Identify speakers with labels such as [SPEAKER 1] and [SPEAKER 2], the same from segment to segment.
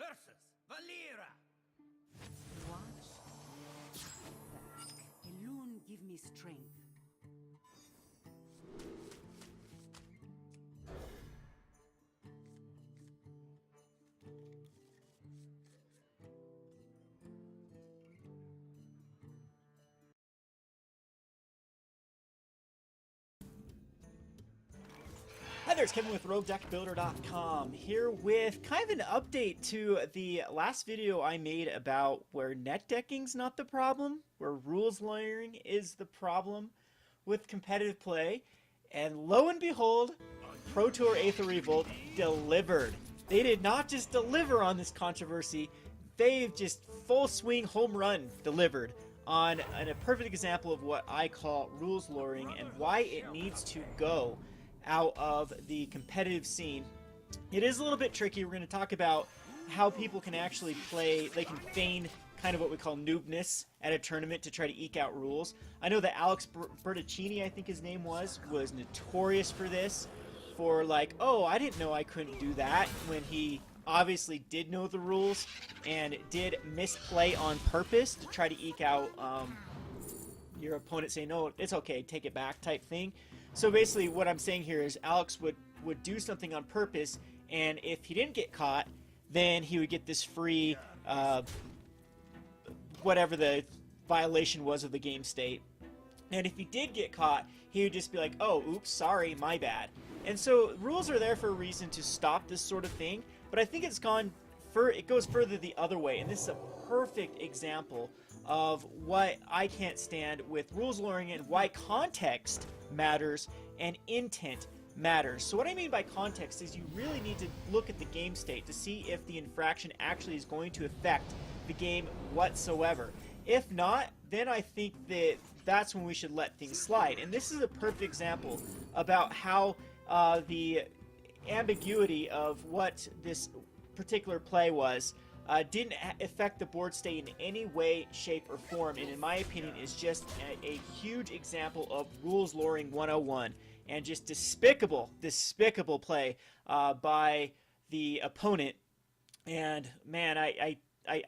[SPEAKER 1] versus Valera.
[SPEAKER 2] Watch back. Alone give me strength.
[SPEAKER 3] Hi there, it's Kevin with RogueDeckBuilder.com here with kind of an update to the last video I made about where net decking's not the problem, where rules lawyering is the problem with competitive play. And lo and behold, Pro Tour Aether Revolt delivered. They did not just deliver on this controversy, they've just full swing home run delivered on a perfect example of what I call rules lawyering and why it needs to go out of the competitive scene. It is a little bit tricky. We're going to talk about how people can actually play, they can feign kind of what we call noobness at a tournament to try to eke out rules. I know that Alex Bertoncini, I think his name was notorious for this, for like, oh, I didn't know I couldn't do that, when he obviously did know the rules and did misplay on purpose to try to eke out your opponent saying, no, it's okay, take it back type thing. So basically what I'm saying here is Alex would do something on purpose, and if he didn't get caught, then he would get this free, whatever the violation was of the game state. And if he did get caught, he would just be like, oh, oops, sorry, my bad. And so rules are there for a reason to stop this sort of thing, but I think it goes further the other way, and this is a perfect example of what I can't stand with rules lawyering and why context matters and intent matters. So what I mean by context is you really need to look at the game state to see if the infraction actually is going to affect the game whatsoever. If not, then I think that that's when we should let things slide. And this is a perfect example about how the ambiguity of what this particular play was didn't affect the board state in any way, shape, or form, and in my opinion is just a huge example of rules lawyering 101 and just despicable play by the opponent. And man, I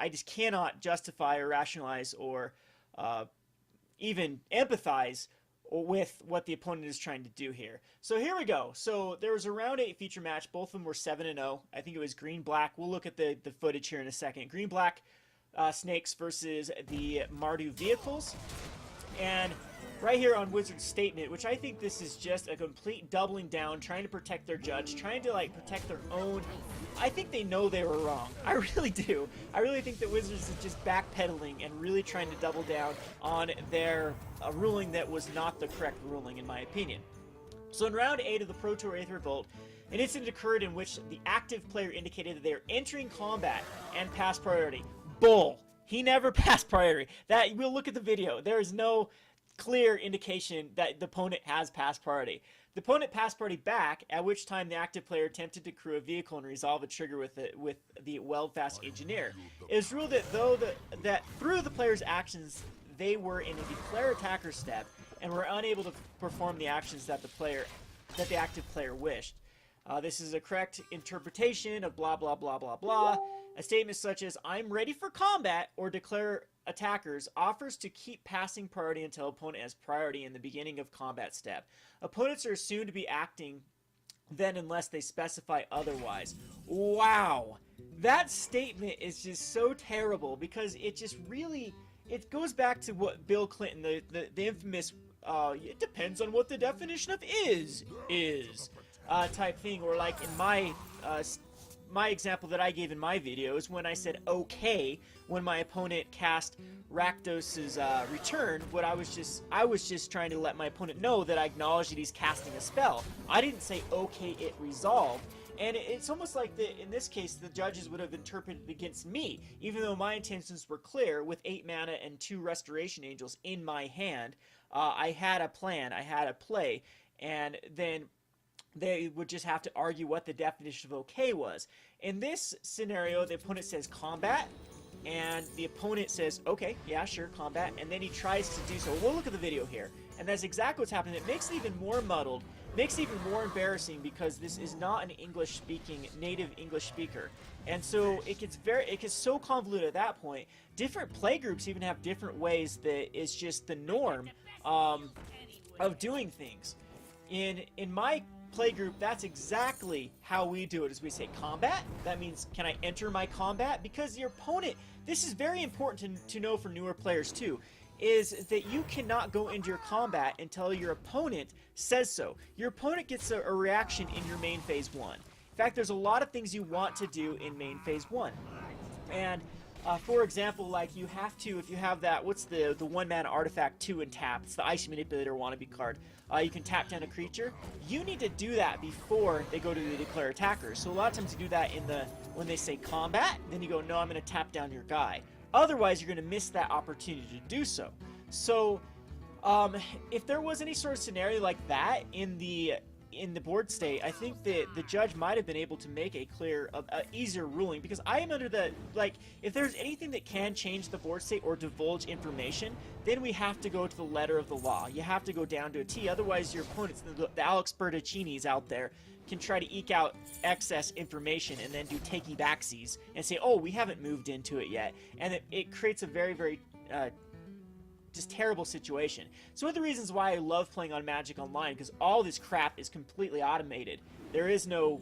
[SPEAKER 3] just cannot justify or rationalize or even empathize with what the opponent is trying to do here. So here we go. So there was a round 8 feature match. Both of them were 7-0. I think it was green-black. We'll look at the footage here in a second. Green-black snakes versus the Mardu vehicles. And right here on Wizard's statement, which I think this is just a complete doubling down, trying to protect their judge, trying to like protect their own. I think they know they were wrong. I really do. I really think that Wizards is just backpedaling and really trying to double down on their ruling that was not the correct ruling, in my opinion. So in round 8 of the Pro Tour Aether Revolt, an incident occurred in which the active player indicated that they are entering combat and passed priority. Bull. He never passed priority. That we'll look at the video. There is no clear indication that the opponent has passed priority. The opponent passed priority back, at which time the active player attempted to crew a vehicle and resolve a trigger with the Weldfast engineer. It was ruled that that through the player's actions, they were in a declare attacker step and were unable to perform the actions that the active player wished. This is a correct interpretation of blah blah blah blah blah. A statement such as "I'm ready for combat" or "declare attackers" offers to keep passing priority until opponent has priority in the beginning of combat step. Opponents are assumed to be acting then unless they specify otherwise. Wow, that statement is just so terrible because it just really goes back to what Bill Clinton, the infamous it depends on what the definition of is type thing, or like in my example that I gave in my video is when I said okay when my opponent cast Rakdos's return. What I was just trying to let my opponent know that I acknowledge that he's casting a spell. I didn't say okay it resolved. And it's almost like in this case the judges would have interpreted against me, even though my intentions were clear with 8 mana and 2 Restoration Angels in my hand. I had a plan, I had a play, and then they would just have to argue what the definition of okay was. In this scenario, the opponent says combat, and the opponent says, okay, yeah, sure, combat, and then he tries to do so. We'll look at the video here. And that's exactly what's happening. It makes it even more muddled, makes it even more embarrassing because this is not an English-speaking, native English speaker. And so it gets so convoluted at that point. Different playgroups even have different ways that is just the norm of doing things. In my playgroup, that's exactly how we do it. Is we say combat. That means, can I enter my combat? Because your opponent, this is very important to know for newer players too, is that you cannot go into your combat until your opponent says so. Your opponent gets a reaction in your main phase 1. In fact, there's a lot of things you want to do in main phase 1. And for example, like you have to, if you have that, what's the 1-mana artifact 2 and tap, it's the Ice Manipulator wannabe card. You can tap down a creature. You need to do that before they go to the declare attacker. So a lot of times you do that when they say combat, then you go, no, I'm going to tap down your guy. Otherwise, you're going to miss that opportunity to do so. So if there was any sort of scenario like that in the board state, I think that the judge might have been able to make a clear, easier ruling, because I am under the, like, if there's anything that can change the board state or divulge information, then we have to go to the letter of the law. You have to go down to a T, otherwise your opponents, the Alex Bertoccinis out there, can try to eke out excess information and then do takey backsies and say, oh, we haven't moved into it yet. And it creates a very, very just terrible situation. It's one of the reasons why I love playing on Magic Online, because all this crap is completely automated. There is no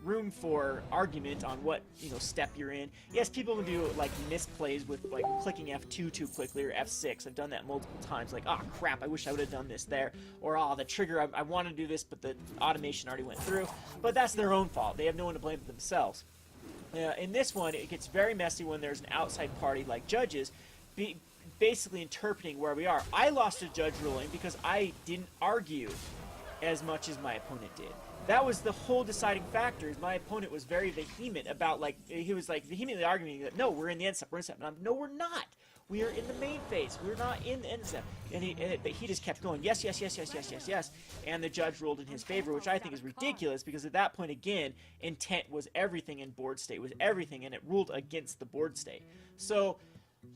[SPEAKER 3] room for argument on what step you're in. Yes, people can do like misplays with like clicking F2 too quickly or F6. I've done that multiple times. Like, oh crap, I wish I would have done this there. Or oh, the trigger, I want to do this, but the automation already went through. But that's their own fault. They have no one to blame but themselves. In this one, it gets very messy when there's an outside party like judges basically interpreting where we are. I lost a judge ruling because I didn't argue as much as my opponent did. That was the whole deciding factor. Is my opponent was very vehement about, like, he was like vehemently arguing that no, we're in the end step, we're in step. And I'm, no, we're not. We are in the main phase. We're not in the end step. But he just kept going, yes, yes, yes, yes, yes, yes, yes. And the judge ruled in his favor, which I think is ridiculous, because at that point, again, intent was everything in board state, was everything, and it ruled against the board state. So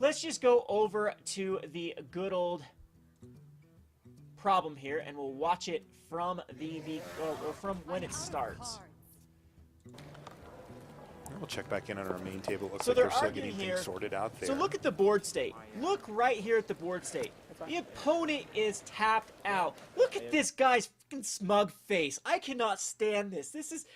[SPEAKER 3] let's just go over to the good old problem here, and we'll watch it from from when it starts.
[SPEAKER 1] We'll check back in on our main table. Looks
[SPEAKER 3] So
[SPEAKER 1] like
[SPEAKER 3] they're
[SPEAKER 1] they're still
[SPEAKER 3] arguing
[SPEAKER 1] getting
[SPEAKER 3] here.
[SPEAKER 1] things sorted out there.
[SPEAKER 3] So look at the board state. Look right here at the board state. The opponent is tapped out. Look at this guy's fucking smug face. I cannot stand this. This is...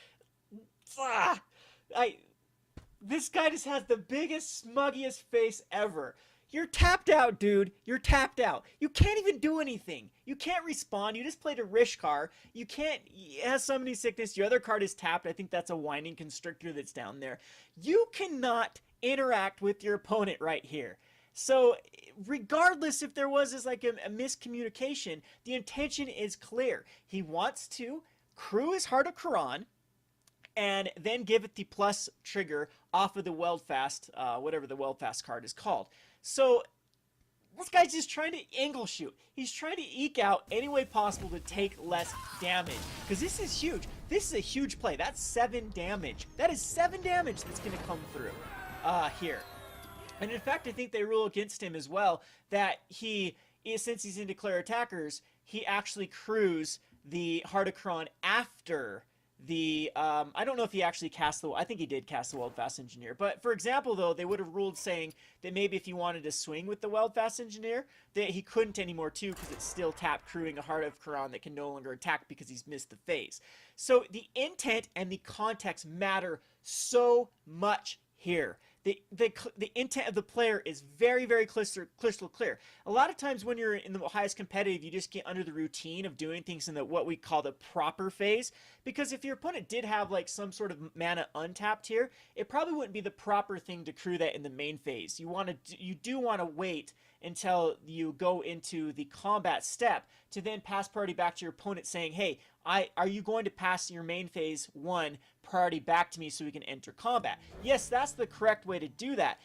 [SPEAKER 3] This guy just has the biggest, smuggiest face ever. You're tapped out, dude. You're tapped out. You can't even do anything. You can't respond. You just played a Rishkar. You can't... It has Summoning Sickness. Your other card is tapped. I think that's a Winding Constrictor that's down there. You cannot interact with your opponent right here. So, regardless if there was like a miscommunication, the intention is clear. He wants to crew his Heart of Quran and then give it the plus trigger off of the Weldfast, whatever the Weldfast card is called. So, this guy's just trying to angle shoot. He's trying to eke out any way possible to take less damage. Because this is huge. This is a huge play. That's 7 damage. That is 7 damage that's going to come through here. And in fact, I think they rule against him as well, that since he's in Declare Attackers, he actually crews the Heart of Quran after the, I don't know if he actually cast I think he did cast the Weldfast Engineer. But for example, though, they would have ruled saying that maybe if he wanted to swing with the Weldfast Engineer, that he couldn't anymore too, because it's still tapped crewing a Heart of Quran that can no longer attack because he's missed the phase. So the intent and the context matter so much here. The intent of the player is very, very crystal clear. A lot of times when you're in the highest competitive, you just get under the routine of doing things in what we call the proper phase. Because if your opponent did have like some sort of mana untapped here, it probably wouldn't be the proper thing to crew that in the main phase. You do want to wait until you go into the combat step to then pass priority back to your opponent saying, hey, are you going to pass your main phase 1 priority back to me so we can enter combat? Yes, that's the correct way to do that.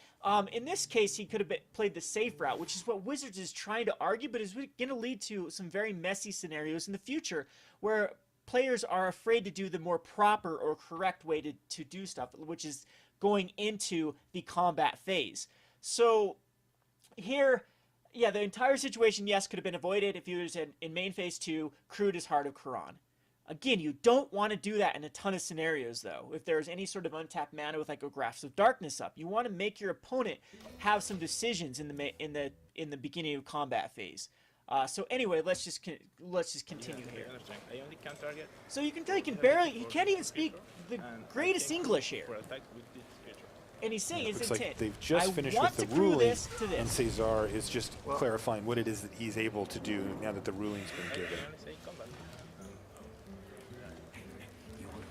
[SPEAKER 3] In this case, he could have played the safe route, which is what Wizards is trying to argue, but is going to lead to some very messy scenarios in the future where players are afraid to do the more proper or correct way to do stuff, which is going into the combat phase. So here, yeah, the entire situation, yes, could have been avoided if he was in main phase 2, crewed his Heart of Quran. Again, you don't want to do that in a ton of scenarios, though. If there's any sort of untapped mana with like a Grasp of Darkness up, you want to make your opponent have some decisions in the beginning of combat phase. So anyway, let's just continue here.
[SPEAKER 4] I only can target.
[SPEAKER 3] So you can tell you can't even speak the greatest English here.
[SPEAKER 4] For attack with this creature.
[SPEAKER 3] And he's saying his
[SPEAKER 1] Looks
[SPEAKER 3] intent.
[SPEAKER 1] like they've just
[SPEAKER 3] I
[SPEAKER 1] finished
[SPEAKER 3] want
[SPEAKER 1] with
[SPEAKER 3] to
[SPEAKER 1] the
[SPEAKER 3] crew
[SPEAKER 1] ruling,
[SPEAKER 3] this to this.
[SPEAKER 1] and Cesar is just clarifying what it is that he's able to do now that the ruling's been
[SPEAKER 4] I
[SPEAKER 1] given.
[SPEAKER 4] can only say combat.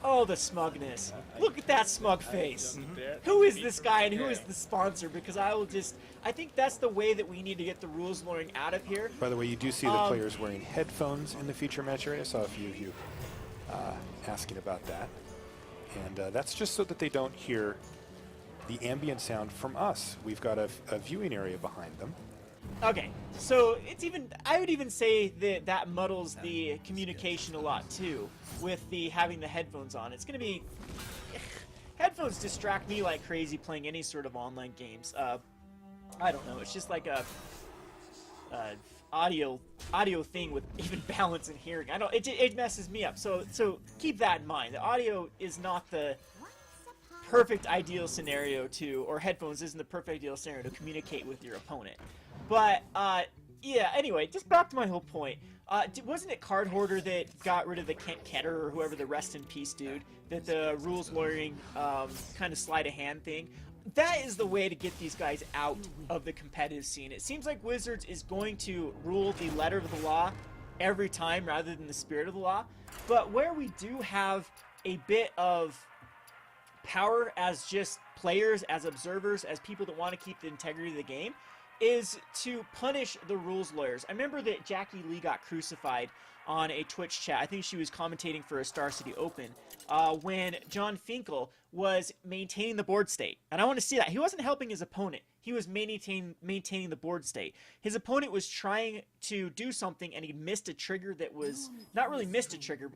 [SPEAKER 3] Oh, the smugness. Look at that smug face.
[SPEAKER 4] There.
[SPEAKER 3] Who is this guy and who is the sponsor? Because I think that's the way that we need to get the rules lawyering out of here.
[SPEAKER 1] By the way, you do see the players wearing headphones in the feature match area. I saw a few of you asking about that. And that's just so that they don't hear the ambient sound from us. We've got a viewing area behind them.
[SPEAKER 3] Okay, so I would even say that muddles the communication a lot too, with having the headphones on. It's gonna be headphones distract me like crazy playing any sort of online games. I don't know. It's just like a audio thing with even balance and hearing. It messes me up. So keep that in mind. The audio is not the perfect ideal scenario or headphones isn't the perfect ideal scenario to communicate with your opponent. But yeah. Anyway, just back to my whole point. Wasn't it Card Hoarder that got rid of the Kent Ketter or whoever, the rest in peace dude, that the rules lawyering kind of sleight of hand thing? That is the way to get these guys out of the competitive scene. It seems like Wizards is going to rule the letter of the law every time rather than the spirit of the law. But where we do have a bit of power as just players, as observers, as people that want to keep the integrity of the game, is to punish the rules lawyers. I remember that Jackie Lee got crucified on a Twitch chat. I think she was commentating for a Star City Open when John Finkel was maintaining the board state. And I want to see that. He wasn't helping his opponent. He was maintaining the board state. His opponent was trying to do something, and he missed a trigger that was not really missed a trigger.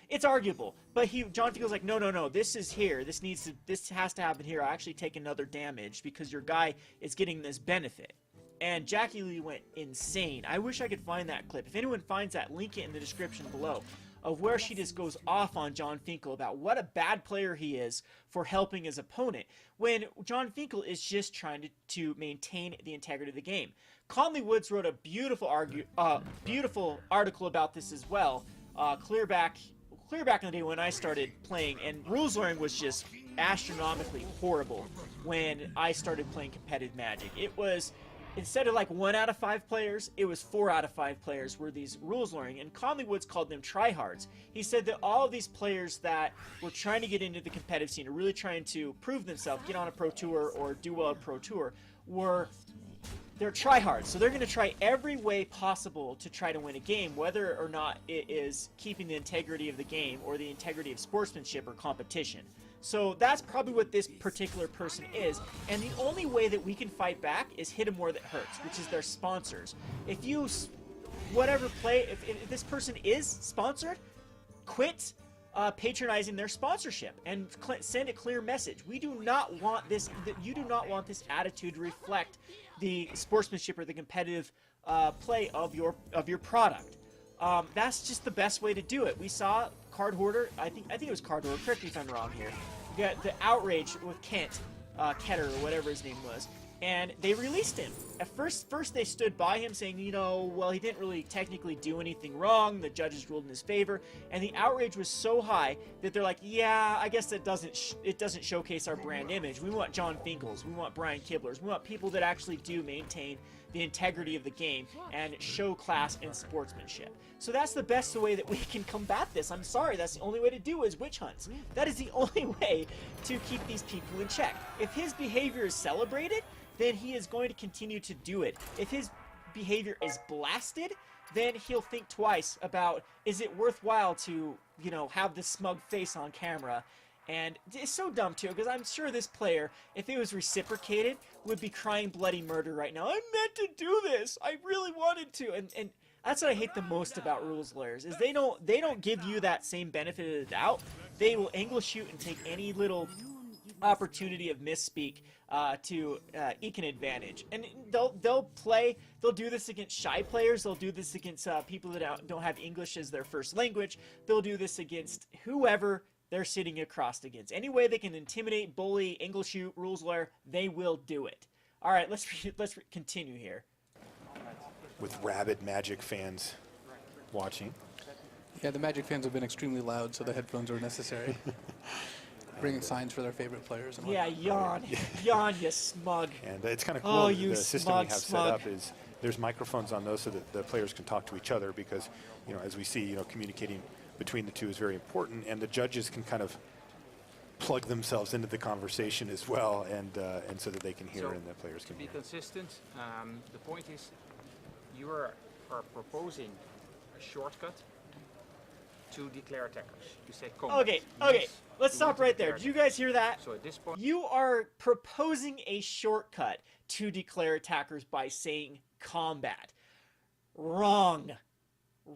[SPEAKER 3] It's arguable, but John Finkel's like, no, this is here. This has to happen here. I actually take another damage because your guy is getting this benefit. And Jackie Lee went insane. I wish I could find that clip. If anyone finds that, link it in the description below, of where she just goes off on John Finkel about what a bad player he is for helping his opponent, when John Finkel is just trying to maintain the integrity of the game. Conley Woods wrote a beautiful article about this as well, clear back in the day when I started playing, and rules lawyering was just astronomically horrible when I started playing competitive Magic. It was, instead of like 1 out of 5 players, it was 4 out of 5 players were these rules lawyering, and Conley Woods called them tryhards. He said that all of these players that were trying to get into the competitive scene, or really trying to prove themselves, get on a pro tour or do well at pro tour, they're tryhards. So they're going to try every way possible to try to win a game, whether or not it is keeping the integrity of the game or the integrity of sportsmanship or competition. So that's probably what this particular person is, and the only way that we can fight back is hit them where that hurts, which is their sponsors. If this person is sponsored, quit patronizing their sponsorship and send a clear message. We do not want this. You do not want this attitude to reflect the sportsmanship or the competitive play of your product. That's just the best way to do it. We saw Card Hoarder. I think it was Card Hoarder. Correct me if I'm wrong here. We got the outrage with Kent Ketter or whatever his name was, and they released him. At first they stood by him, saying, well, he didn't really technically do anything wrong. The judges ruled in his favor, and the outrage was so high that they're like, yeah, I guess it doesn't showcase our brand image. We want John Finkels, we want Brian Kibblers, we want people that actually do maintain the integrity of the game and show class and sportsmanship. So that's the best way that we can combat this. I'm sorry, that's the only way to do is witch hunts. That is the only way to keep these people in check. If his behavior is celebrated, then he is going to continue to do it. If his behavior is blasted, then he'll think twice about, is it worthwhile to, have this smug face on camera. And it's so dumb too, because I'm sure this player, if it was reciprocated, would be crying bloody murder right now. I meant to do this. I really wanted to. And that's what I hate the most about rules lawyers, is they don't give you that same benefit of the doubt. They will English shoot and take any little opportunity of misspeak to eke an advantage. And they'll do this against shy players, they'll do this against people that don't have English as their first language, they'll do this against whoever they're sitting across against. Any way they can intimidate, bully, English rules lawyer, they will do it. All right, let's continue here.
[SPEAKER 1] With rabid Magic fans watching.
[SPEAKER 5] Yeah, the Magic fans have been extremely loud, so the headphones are necessary. Bringing signs for their favorite players. And
[SPEAKER 3] Yeah, yawn. Yawn, you smug.
[SPEAKER 1] And it's kind of cool.
[SPEAKER 3] Oh,
[SPEAKER 1] that
[SPEAKER 3] you
[SPEAKER 1] the system we have
[SPEAKER 3] smug.
[SPEAKER 1] set up is there's microphones on those so that the players can talk to each other because, you know, as we see, you know, communicating between the two is very important, and the judges can kind of plug themselves into the conversation as well, and so that they can hear
[SPEAKER 6] So,
[SPEAKER 1] and the players
[SPEAKER 6] To
[SPEAKER 1] can
[SPEAKER 6] be
[SPEAKER 1] hear.
[SPEAKER 6] consistent, the point is you are proposing a shortcut to declare attackers. You say combat.
[SPEAKER 3] Okay,
[SPEAKER 6] Yes,
[SPEAKER 3] let's
[SPEAKER 6] you
[SPEAKER 3] stop
[SPEAKER 6] want to
[SPEAKER 3] right there.
[SPEAKER 6] declare
[SPEAKER 3] Did you guys hear that?
[SPEAKER 6] attackers. So at this point,
[SPEAKER 3] You are proposing a shortcut to declare attackers by saying combat. Wrong.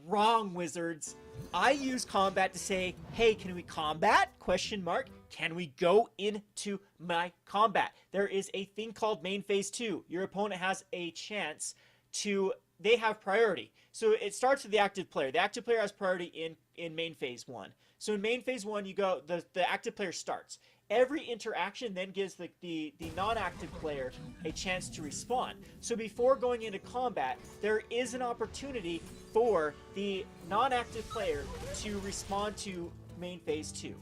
[SPEAKER 3] Wrong, wizards. I use combat to say, hey, can we combat? Question mark. Can we go into my combat? There is a thing called main phase 2. Your opponent has a chance to, they have priority. So it starts with the active player. The active player has priority in main phase 1. So in main phase 1, you go, the active player starts. Every interaction then gives the non-active player a chance to respond. So before going into combat, there is an opportunity for the non-active player to respond to main phase 2.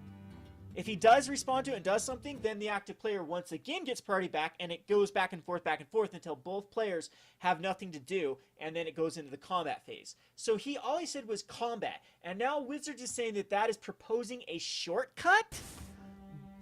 [SPEAKER 3] If he does respond to it and does something, then the active player once again gets priority back, and it goes back and forth until both players have nothing to do, and then it goes into the combat phase. So all he said was combat, and now Wizards is saying that is proposing a shortcut?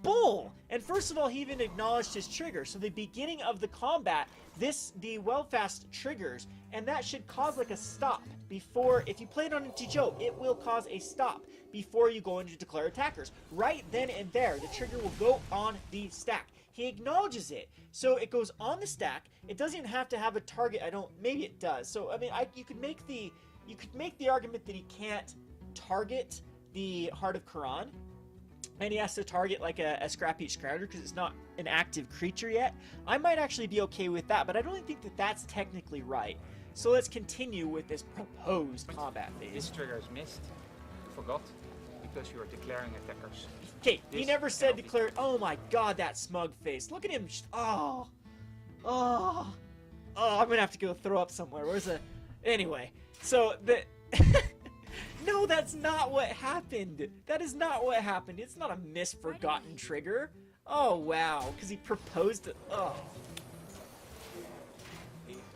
[SPEAKER 3] Bull! And first of all, he even acknowledged his trigger. So the beginning of the combat, the well-fast triggers, and that should cause like a stop before, if you play it on a TGO, it will cause a stop before you go into declare attackers. Right then and there, the trigger will go on the stack. He acknowledges it. So it goes on the stack. It doesn't even have to have a target. Maybe it does. So, I mean, you could make the argument that he can't target the Heart of Quran, and he has to target like a Scrap Each Scrounger because it's not an active creature yet. I might actually be okay with that, but I don't think that that's technically right. So let's continue with this proposed combat phase.
[SPEAKER 6] this trigger is missed. You forgot because you are declaring attackers.
[SPEAKER 3] Okay, he
[SPEAKER 6] This
[SPEAKER 3] never said
[SPEAKER 6] cannot be-
[SPEAKER 3] declare. Oh my god, that smug face. Look at him. Oh, I'm gonna have to go throw up somewhere. Anyway, so the. No, that's not what happened. That is not what happened. It's not a misforgotten trigger. Oh, wow. Because he proposed it. Oh.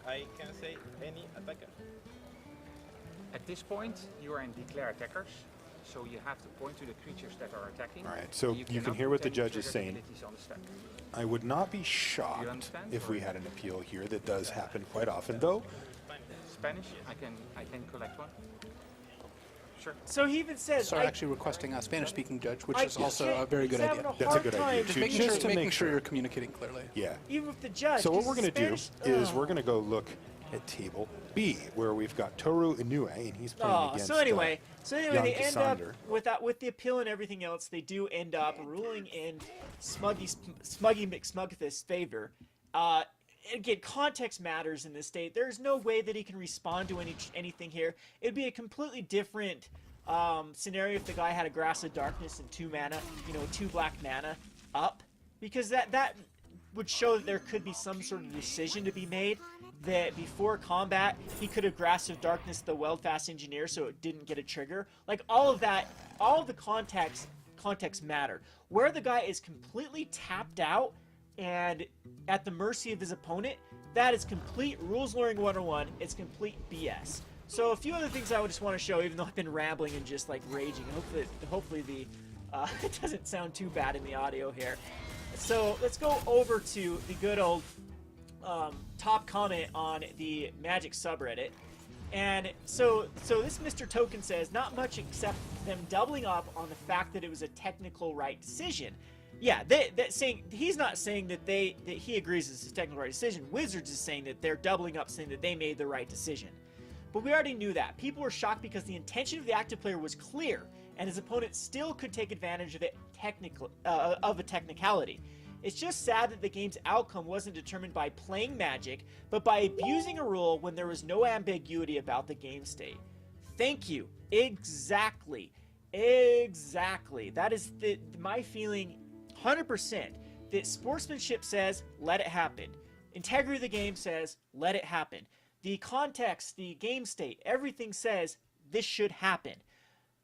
[SPEAKER 4] I can say any attacker.
[SPEAKER 6] At this point, you are in declare attackers, so you have to point to the creatures that are attacking.
[SPEAKER 1] All right, so you can
[SPEAKER 6] cannot
[SPEAKER 1] hear what the
[SPEAKER 6] put any
[SPEAKER 1] judge is
[SPEAKER 6] triggered
[SPEAKER 1] saying.
[SPEAKER 6] abilities on the stack.
[SPEAKER 1] I would not be shocked
[SPEAKER 6] understand?
[SPEAKER 1] if we had an appeal here. That does happen quite often, though.
[SPEAKER 6] Spanish, I can collect one. Sure.
[SPEAKER 3] So he even says.
[SPEAKER 5] So actually requesting a Spanish-speaking judge, which
[SPEAKER 3] I
[SPEAKER 5] is also
[SPEAKER 3] can't-
[SPEAKER 5] a very good
[SPEAKER 3] he's having
[SPEAKER 5] idea.
[SPEAKER 3] a
[SPEAKER 1] That's a
[SPEAKER 3] hard
[SPEAKER 1] good idea,
[SPEAKER 3] time
[SPEAKER 1] too.
[SPEAKER 5] Just making,
[SPEAKER 1] Just
[SPEAKER 5] sure,
[SPEAKER 1] to
[SPEAKER 5] making
[SPEAKER 1] make
[SPEAKER 5] sure
[SPEAKER 1] sure.
[SPEAKER 5] you're communicating clearly.
[SPEAKER 1] Yeah.
[SPEAKER 3] Even with the judge.
[SPEAKER 1] So what
[SPEAKER 3] 'cause
[SPEAKER 1] we're going to do
[SPEAKER 3] Spanish-
[SPEAKER 1] is we're going to go look at table B, where we've got Toru Inoue, and he's playing
[SPEAKER 3] Oh,
[SPEAKER 1] against.
[SPEAKER 3] so anyway,
[SPEAKER 1] Jan
[SPEAKER 3] they end up
[SPEAKER 1] Cassander.
[SPEAKER 3] with the appeal and everything else. They do end up ruling in Smuggy McSmugfist's favor. Again, context matters in this state. There's no way that he can respond to anything here. It'd be a completely different scenario if the guy had a Grass of Darkness and 2 mana, 2 black mana up, because that would show that there could be some sort of decision to be made that before combat he could have Grass of Darkness the Weldfast Engineer so it didn't get a trigger. Like all of the context matter. Where the guy is completely tapped out and at the mercy of his opponent, that is complete rules learning 101. It's complete BS. So a few other things I would just want to show, even though I've been rambling and just like raging. Hopefully the it doesn't sound too bad in the audio here. So let's go over to the good old top comment on the Magic subreddit. And so this Mr. Token says, not much except them doubling up on the fact that it was a technical right decision. Yeah, he's not saying that he agrees it's a technical right decision. Wizards is saying that they're doubling up, saying that they made the right decision. But we already knew that. People were shocked because the intention of the active player was clear, and his opponent still could take advantage of it of a technicality. It's just sad that the game's outcome wasn't determined by playing Magic, but by abusing a rule when there was no ambiguity about the game state. Thank you. Exactly. Exactly. That is my feeling 100%. That sportsmanship says, let it happen. Integrity of the game says, let it happen. The context, the game state, everything says this should happen.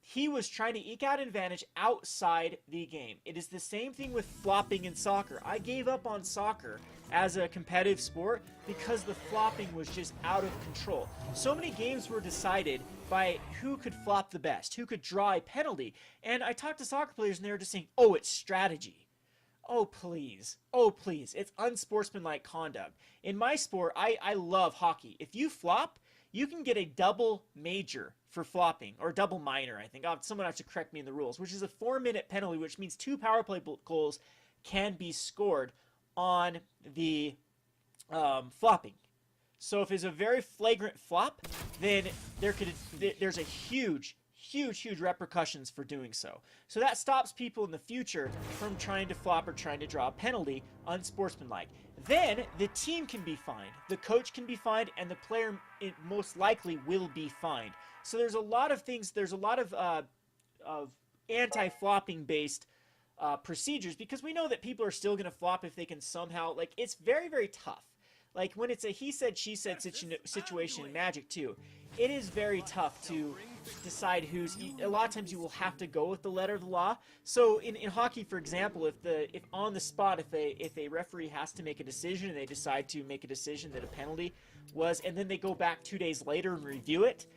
[SPEAKER 3] He was trying to eke out an advantage outside the game. It is the same thing with flopping in soccer. I gave up on soccer as a competitive sport because the flopping was just out of control. So many games were decided by who could flop the best, who could draw a penalty. And I talked to soccer players and they were just saying, oh, it's strategy. Oh, please. Oh, please. It's unsportsmanlike conduct. In my sport, I love hockey. If you flop, you can get a double major for flopping, or double minor, I think. Someone has to correct me in the rules, which is a 4-minute penalty, which means 2 power play goals can be scored on the flopping. So if it's a very flagrant flop, then there's a huge repercussions for doing so. So that stops people in the future from trying to flop or trying to draw a penalty unsportsmanlike. Then the team can be fined, the coach can be fined, and the player most likely will be fined. So there's a lot of things, there's a lot of anti-flopping based procedures, because we know that people are still going to flop if they can somehow, like, it's very, very tough. Like when it's a he said, she said situation in Magic too, it is very tough to decide who's. A lot of times you will have to go with the letter of the law. So in hockey, for example, if on the spot, if a referee has to make a decision and they decide to make a decision that a penalty was, and then they go back 2 days later and review it,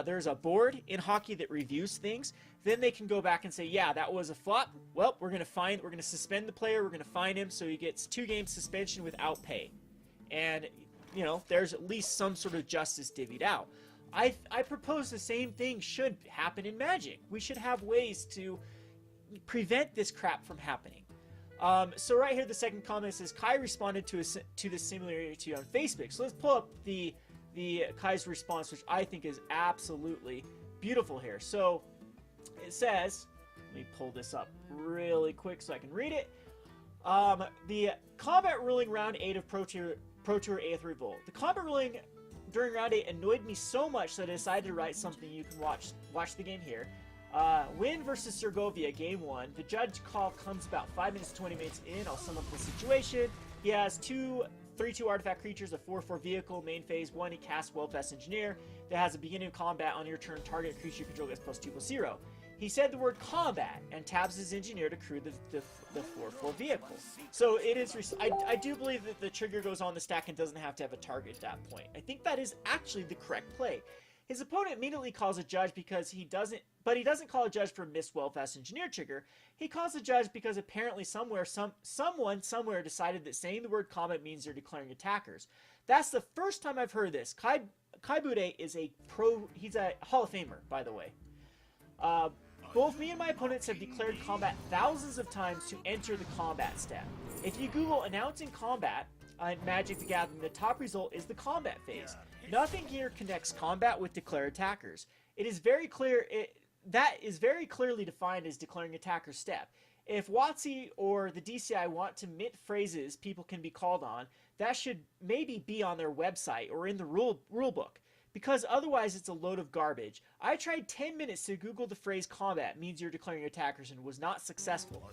[SPEAKER 3] there's a board in hockey that reviews things. Then they can go back and say, yeah, that was a flop. Well, we're going to suspend the player. We're going to fine him so he gets 2 game suspension without pay. And, you know, there's at least some sort of justice divvied out. I propose the same thing should happen in Magic. We should have ways to prevent this crap from happening. So right here, the second comment says, Kai responded to this similarity on Facebook. So let's pull up the Kai's response, which I think is absolutely beautiful here. So it says, let me pull this up really quick so I can read it. The combat ruling round 8 of Pro Tour 8th Revolt. The combat ruling during round 8 annoyed me so much that I decided to write something you can watch the game here. Win versus Segovia, game 1. The judge call comes about 5 minutes to 20 minutes in. I'll sum up the situation. He has 3/2 artifact creatures, a 4/4 vehicle, main phase 1. He casts Well-Fest Engineer that has a beginning of combat on your turn. Target creature you control gets +2/+0. He said the word combat and tabs his engineer to crew the 4/4 vehicle. So it is. I do believe that the trigger goes on the stack and doesn't have to have a target at that point. I think that is actually the correct play. His opponent immediately calls a judge because he doesn't call a judge for missed Well-Fest Engineer trigger. He calls a judge because apparently someone somewhere decided that saying the word combat means they're declaring attackers. That's the first time I've heard this. Kai Bude is he's a Hall of Famer, by the way. Both me and my opponents have declared combat thousands of times to enter the combat step. If you Google announcing combat in Magic the Gathering, the top result is the combat phase. Nothing here connects combat with declare attackers. It is very clear. That is very clearly defined as declaring attacker step. If WotC or the DCI want to mint phrases people can be called on, that should maybe be on their website or in the rule book. Because otherwise it's a load of garbage. I tried 10 minutes to Google the phrase combat means you're declaring attackers and was not successful.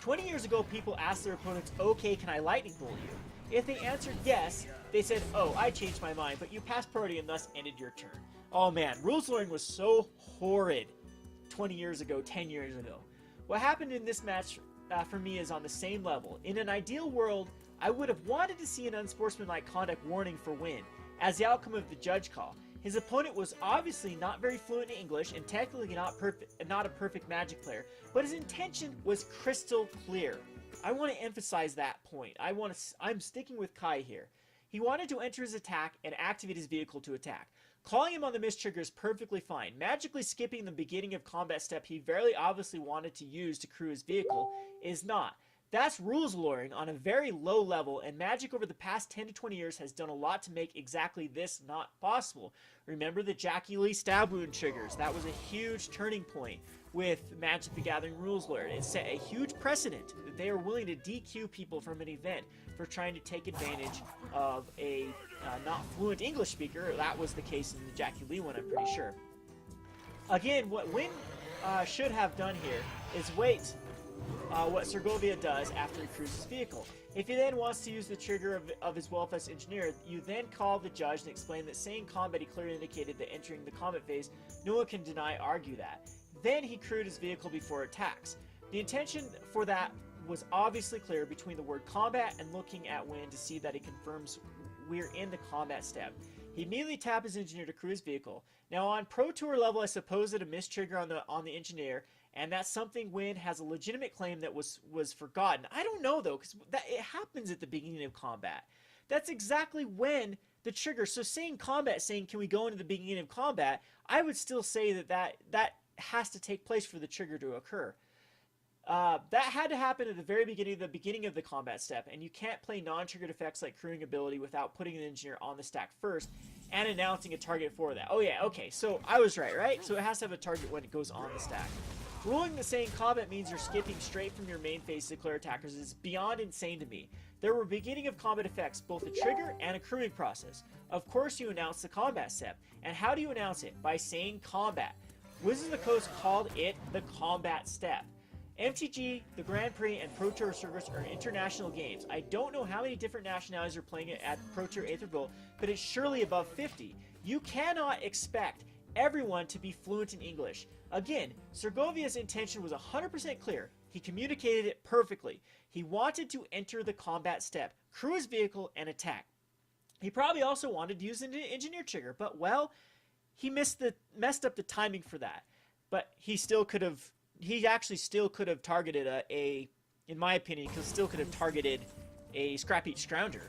[SPEAKER 3] 20 years ago, people asked their opponents, okay, can I lightning bolt you? If they answered yes, they said, oh, I changed my mind, but you passed priority and thus ended your turn. Oh man, rules lawyering was so horrid 20 years ago, 10 years ago. What happened in this match for me is on the same level. In an ideal world, I would have wanted to see an unsportsmanlike conduct warning for win as the outcome of the judge call. His opponent was obviously not very fluent in English and technically not a perfect Magic player, but his intention was crystal clear. I want to emphasize that point. I'm sticking with Kai here. He wanted to enter his attack and activate his vehicle to attack. Calling him on the miss trigger is perfectly fine. Magically skipping the beginning of combat step he very obviously wanted to use to crew his vehicle is not. That's rules lawyering on a very low level, and Magic over the past 10 to 20 years has done a lot to make exactly this not possible. Remember the Jackie Lee stab wound triggers? That was a huge turning point with Magic the Gathering rules lawyer. It set a huge precedent that they are willing to DQ people from an event for trying to take advantage of a not fluent English speaker. That was the case in the Jackie Lee one, I'm pretty sure. Again, what Wynn should have done here is wait what Segovia does after he crews his vehicle. If he then wants to use the trigger of his well-fest engineer, you then call the judge and explain that saying combat he clearly indicated that entering the combat phase, no one can argue that. Then he crewed his vehicle before attacks. The intention for that was obviously clear between the word combat and looking at Wynn to see that he confirms we're in the combat step. He immediately tapped his engineer to crew his vehicle. Now on Pro Tour level, I suppose that a missed trigger on the engineer, and that's something Wynn has a legitimate claim that was forgotten. I don't know though, because it happens at the beginning of combat. That's exactly when the trigger. So saying combat, saying can we go into the beginning of combat, I would still say that has to take place for the trigger to occur. That had to happen at the very beginning of the combat step, and you can't play non-triggered effects like crewing ability without putting an engineer on the stack first and announcing a target for that. Oh yeah, okay, so I was right? So it has to have a target when it goes on the stack. Ruling that saying combat means you're skipping straight from your main phase to declare attackers is beyond insane to me. There were beginning of combat effects, both a trigger and a crewing process. Of course you announce the combat step. And how do you announce it? By saying combat. Wizards of the Coast called it the combat step. MTG, the Grand Prix, and Pro Tour circuits are international games. I don't know how many different nationalities are playing it at Pro Tour Aether Bowl, but it's surely above 50. You cannot expect everyone to be fluent in English. Again, Segovia's intention was 100% clear. He communicated it perfectly. He wanted to enter the combat step, crew his vehicle, and attack. He probably also wanted to use an engineer trigger, but well, he messed up the timing for that. But he actually still could have targeted in my opinion, still could have targeted a Scrap Each Scrounger.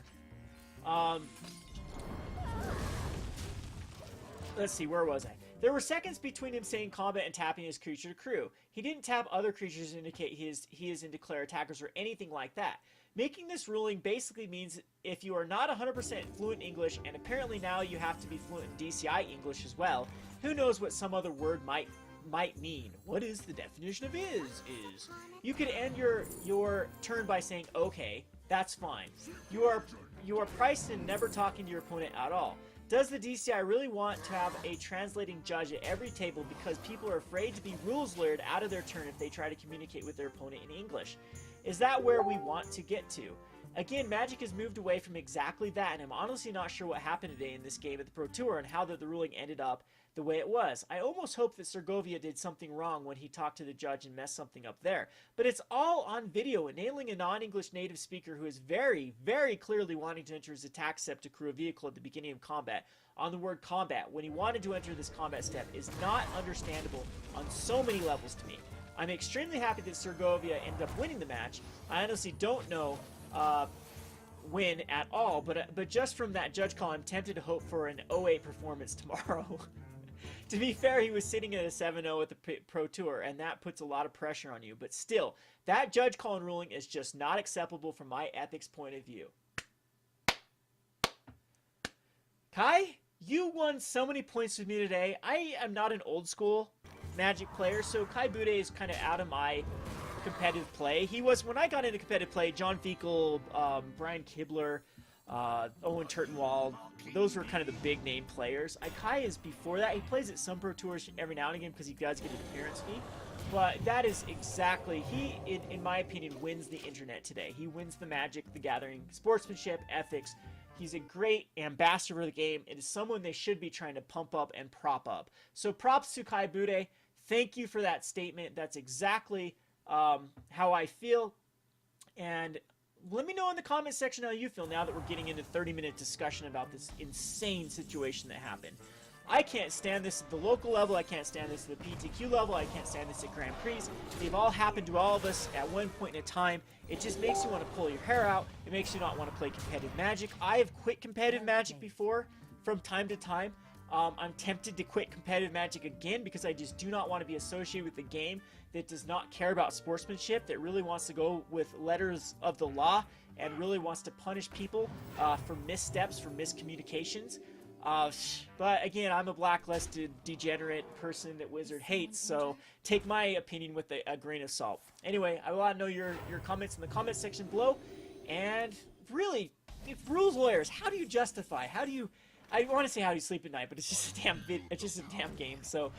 [SPEAKER 3] Let's see, where was I? There were seconds between him saying combat and tapping his creature to crew. He didn't tap other creatures to indicate he is in declare attackers or anything like that. Making this ruling basically means if you are not 100% fluent English, and apparently now you have to be fluent in DCI English as well, who knows what some other word might mean. What is the definition of is? You could end your turn by saying okay, that's fine. You are priced in never talking to your opponent at all. Does the DCI really want to have a translating judge at every table because people are afraid to be rules lawyered out of their turn if they try to communicate with their opponent in English? Is that where we want to get to? Again, Magic has moved away from exactly that, and I'm honestly not sure what happened today in this game at the Pro Tour and how the ruling ended up the way it was. I almost hope that Segovia did something wrong when he talked to the judge and messed something up there. But it's all on video, and nailing a non-English native speaker who is very, very clearly wanting to enter his attack step to crew a vehicle at the beginning of combat on the word combat when he wanted to enter this combat step is not understandable on so many levels to me. I'm extremely happy that Segovia ended up winning the match. I honestly don't know win at all, but just from that judge call, I'm tempted to hope for an 0-8 performance tomorrow. To be fair, he was sitting at a 7-0 at the Pro Tour, and that puts a lot of pressure on you. But still, that judge call and ruling is just not acceptable from my ethics point of view. Kai, you won so many points with me today. I am not an old school Magic player, so Kai Bude is kind of out of my competitive play. He was, when I got into competitive play, John Feakle, Brian Kibler, Owen Turtenwald, those were kind of the big name players. Kai is before that. He plays at some Pro Tours every now and again because he does get an appearance fee. But that is exactly, he, in my opinion, wins the internet today. He wins the Magic, the Gathering, sportsmanship, ethics. He's a great ambassador for the game. It is someone they should be trying to pump up and prop up. So props to Kai Bude. Thank you for that statement. That's exactly how I feel. And let me know in the comment section how you feel now that we're getting into 30-minute discussion about this insane situation that happened. I can't stand this at the local level. I can't stand this at the PTQ level. I can't stand this at Grand Prix. They've all happened to all of us at one point in time. It just makes you want to pull your hair out. It makes you not want to play competitive Magic. I have quit competitive Magic before from time to time, I'm tempted to quit competitive Magic again because I just do not want to be associated with a game that does not care about sportsmanship, that really wants to go with letters of the law and really wants to punish people for missteps, for miscommunications. But again, I'm a blacklisted, degenerate person that Wizard hates, so take my opinion with a grain of salt. Anyway, I want to know your comments in the comment section below. And really, if rules lawyers, how do you justify? How do you? I want to say how do you sleep at night, but it's just a damn game. So,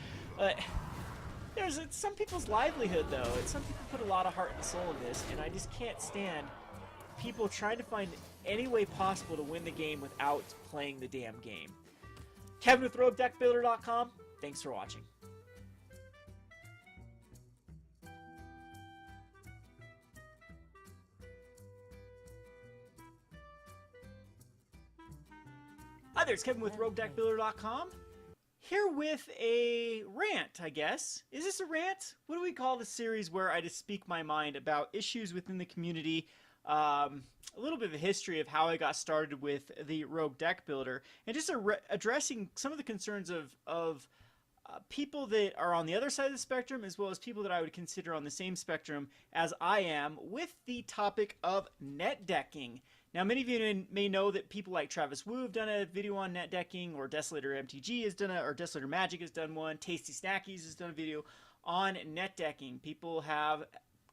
[SPEAKER 3] it's some people's livelihood though. And some people put a lot of heart and soul in this, and I just can't stand people trying to find any way possible to win the game without playing the damn game. Kevin with RogueDeckBuilder.com. Thanks for watching. Hi there, it's Kevin with RogueDeckBuilder.com. Here with a rant, I guess. Is this a rant? What do we call the series where I just speak my mind about issues within the community? A little bit of a history of how I got started with the Rogue Deck Builder, and just addressing some of the concerns of people that are on the other side of the spectrum, as well as people that I would consider on the same spectrum as I am, with the topic of net decking. Now, many of you may know that people like Travis Wu have done a video on net decking, or Desolator MTG has done or Desolator Magic has done one, Tasty Snackies has done a video on net decking. People have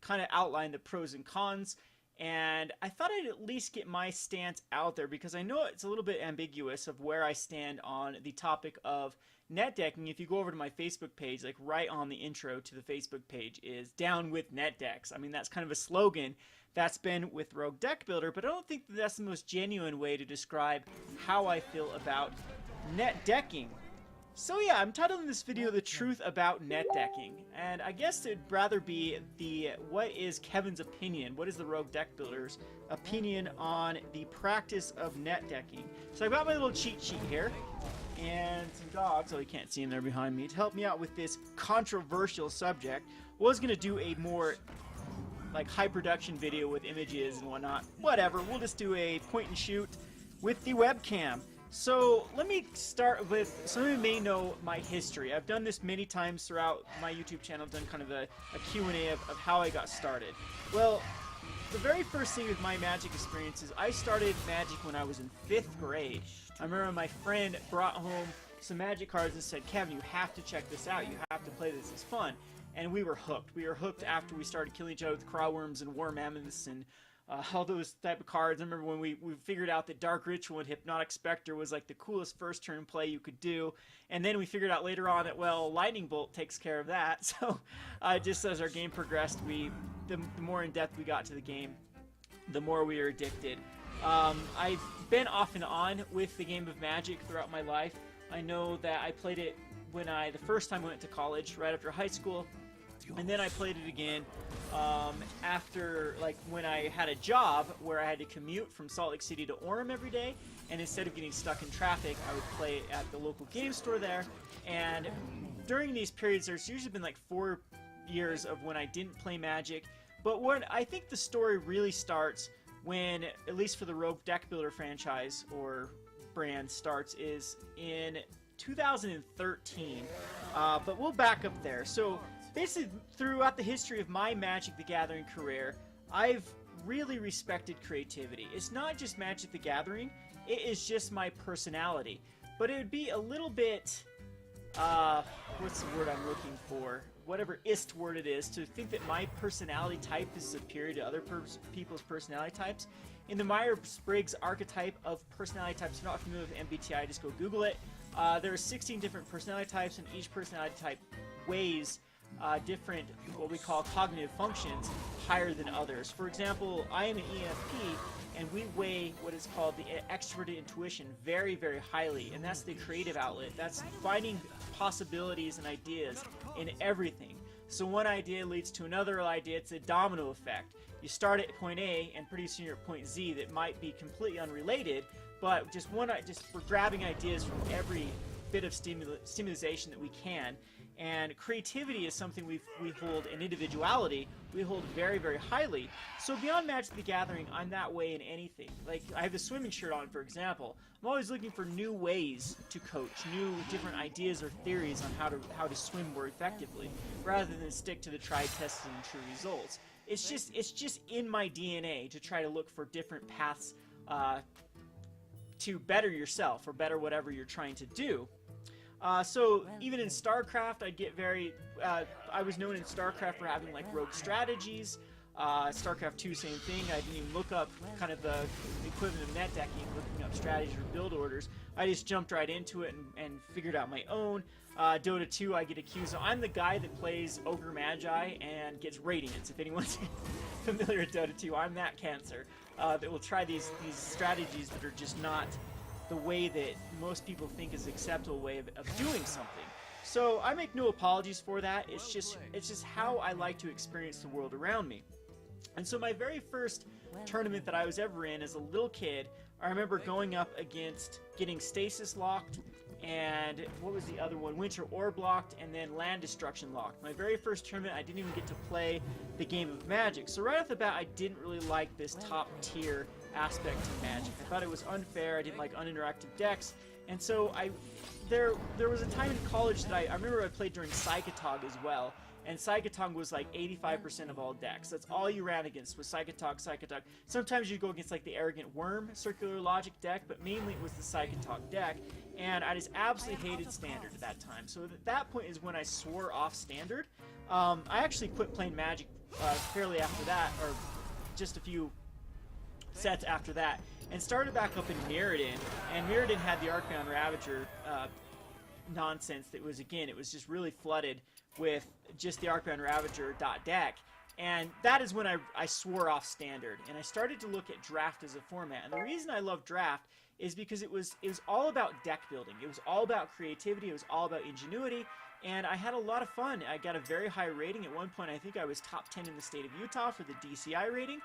[SPEAKER 3] kind of outlined the pros and cons, and I thought I'd at least get my stance out there because I know it's a little bit ambiguous of where I stand on the topic of net decking. If you go over to my Facebook page, like right on the intro to the Facebook page is "Down with Net Decks." I mean, that's kind of a slogan that's been with Rogue Deck Builder, but I don't think that's the most genuine way to describe how I feel about net decking. So yeah, I'm titling this video "The Truth About Net Decking," and I guess it'd rather be the what is Kevin's opinion, what is the Rogue Deck Builder's opinion on the practice of net decking. So I've got my little cheat sheet here, and some dogs, so you can't see them there behind me, to help me out with this controversial subject. Was going to do a more like high production video with images and whatnot. Whatever, we'll just do a point and shoot with the webcam. So let me start with, some of you may know my history. I've done this many times throughout my YouTube channel. I've done kind of a Q&A of how I got started. Well, the very first thing with my Magic experience is I started Magic when I was in 5th grade. I remember my friend brought home some Magic cards and said, "Kevin, you have to check this out. You have to play this. It's fun." And we were hooked. We were hooked after we started killing each other with Crawworms and War Mammoths and all those type of cards. I remember when we figured out that Dark Ritual and Hypnotic Spectre was like the coolest first turn play you could do. And then we figured out later on that, well, Lightning Bolt takes care of that. So just as our game progressed, the more in depth we got to the game, the more we were addicted. I've been off and on with the game of Magic throughout my life. I know that I played it when the first time I went to college, right after high school. And then I played it again after, like, when I had a job where I had to commute from Salt Lake City to Orem every day, and instead of getting stuck in traffic, I would play at the local game store there. And during these periods, there's usually been like 4 years of when I didn't play Magic. But when I think the story really starts when, at least for the Rogue Deck Builder franchise or brand starts, is in 2013. But we'll back up there. So basically, throughout the history of my Magic the Gathering career, I've really respected creativity. It's not just Magic the Gathering, it is just my personality. But it would be a little bit, what's the word I'm looking for? Whatever ist word it is, to think that my personality type is superior to other people's personality types. In the Myers-Briggs archetype of personality types, if you're not familiar with MBTI, just go Google it. There are 16 different personality types, and each personality type weighs different, what we call cognitive functions, higher than others. For example, I am an ENFP, and we weigh what is called the extroverted intuition very, very highly, and that's the creative outlet. That's finding possibilities and ideas in everything. So one idea leads to another idea. It's a domino effect. You start at point A, and pretty soon you're at point Z that might be completely unrelated, but just we're grabbing ideas from every bit of stimulation that we can. And creativity is something we hold, and individuality we hold very, very highly. So beyond Magic the Gathering, I'm that way in anything. Like, I have the swimming shirt on, for example. I'm always looking for new ways to coach, new different ideas or theories on how to swim more effectively, rather than stick to the tried, tested, and true results. It's just in my DNA to try to look for different paths to better yourself or better whatever you're trying to do. So even in StarCraft, I'd get very. I was known in StarCraft for having like rogue strategies. StarCraft 2, same thing. I didn't even look up kind of the equivalent of net decking, looking up strategies or build orders. I just jumped right into it and figured out my own. Dota 2, I get accused. I'm the guy that plays Ogre Magi and gets Radiance. If anyone's familiar with Dota 2, I'm that cancer that will try these strategies that are just not the way that most people think is an acceptable way of doing something. So I make no apologies for that. It's just how I like to experience the world around me. And so my very first tournament that I was ever in as a little kid, I remember going up against getting Stasis locked, and what was the other one? Winter Orb locked, and then Land Destruction locked. My very first tournament, I didn't even get to play the game of Magic. So right off the bat, I didn't really like this top tier aspect to Magic. I thought it was unfair. I didn't like uninteractive decks, and so there was a time in college that I remember I played during Psychotog as well, and Psychotog was like 85% of all decks. That's all you ran against was Psychotog. Sometimes you'd go against like the Arrogant Worm Circular Logic deck, but mainly it was the Psychotog deck, and I just absolutely hated Standard at that time. So at that point is when I swore off Standard. I actually quit playing Magic fairly after that, or just a few sets after that, and started back up in Mirrodin, and Mirrodin had the Archaon Ravager nonsense that was, again, it was just really flooded with just the Archaon Ravager deck, and that is when I swore off Standard, and I started to look at Draft as a format. And the reason I love Draft is because it was all about deck building. It was all about creativity. It was all about ingenuity, and I had a lot of fun. I got a very high rating. At one point, I think I was top 10 in the state of Utah for the DCI rating,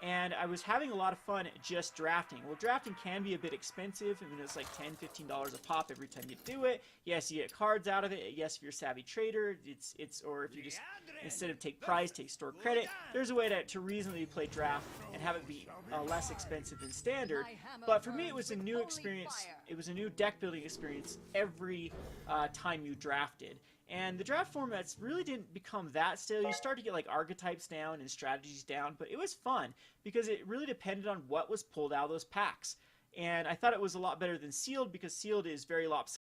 [SPEAKER 3] and I was having a lot of fun just drafting. Well, drafting can be a bit expensive. I mean, it's like $10, $15 a pop every time you do it. Yes, you get cards out of it. Yes, if you're a savvy trader, or if you just, instead of take prize, take store credit. There's a way to reasonably play draft and have it be less expensive than standard. But for me, it was a new experience. It was a new deck building experience every time you drafted. And the draft formats really didn't become that stale. You start to get like archetypes down and strategies down, but it was fun because it really depended on what was pulled out of those packs. And I thought it was a lot better than sealed because sealed is very lopsided.